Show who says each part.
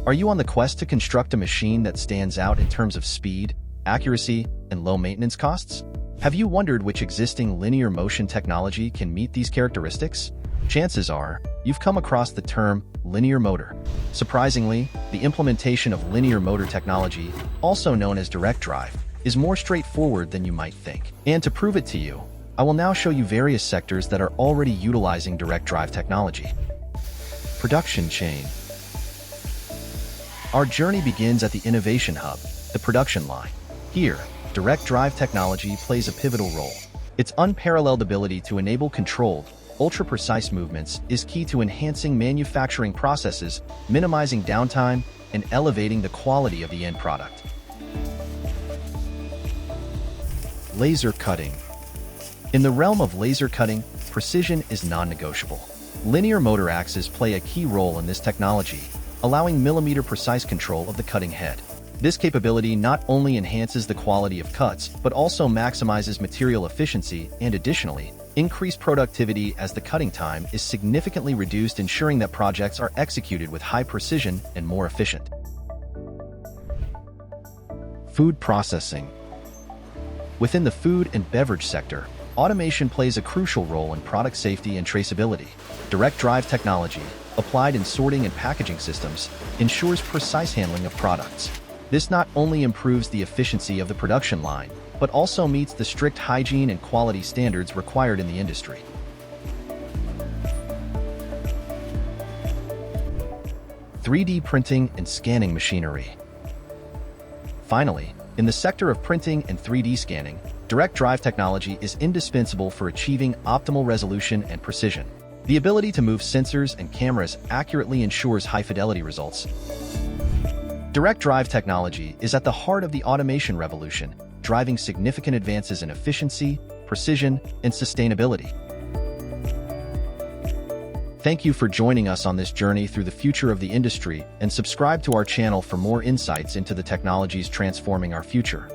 Speaker 1: Are you on the quest to construct a machine that stands out in terms of speed, accuracy, and low maintenance costs? Have you wondered which existing linear motion technology can meet these characteristics? Chances are, you've come across the term linear motor. Surprisingly, the implementation of linear motor technology, also known as direct drive, is more straightforward than you might think. And to prove it to you, I will now show you various sectors that are already utilizing direct drive technology. Production chain. Our journey begins at the innovation hub, the production line. Here, direct drive technology plays a pivotal role. Its unparalleled ability to enable controlled, ultra-precise movements is key to enhancing manufacturing processes, minimizing downtime, and elevating the quality of the end product. Laser cutting. In the realm of laser cutting, precision is non-negotiable. Linear motor axes play a key role in this technology, allowing millimeter-precise control of the cutting head. This capability not only enhances the quality of cuts, but also maximizes material efficiency and, additionally, increased productivity as the cutting time is significantly reduced, ensuring that projects are executed with high precision and more efficient. Food processing. Within the food and beverage sector, automation plays a crucial role in product safety and traceability. Direct drive technology, applied in sorting and packaging systems, ensures precise handling of products. This not only improves the efficiency of the production line, but also meets the strict hygiene and quality standards required in the industry. 3D printing and scanning machinery. Finally, in the sector of printing and 3D scanning, direct drive technology is indispensable for achieving optimal resolution and precision. The ability to move sensors and cameras accurately ensures high-fidelity results. Direct drive technology is at the heart of the automation revolution, driving significant advances in efficiency, precision, and sustainability. Thank you for joining us on this journey through the future of the industry, and subscribe to our channel for more insights into the technologies transforming our future.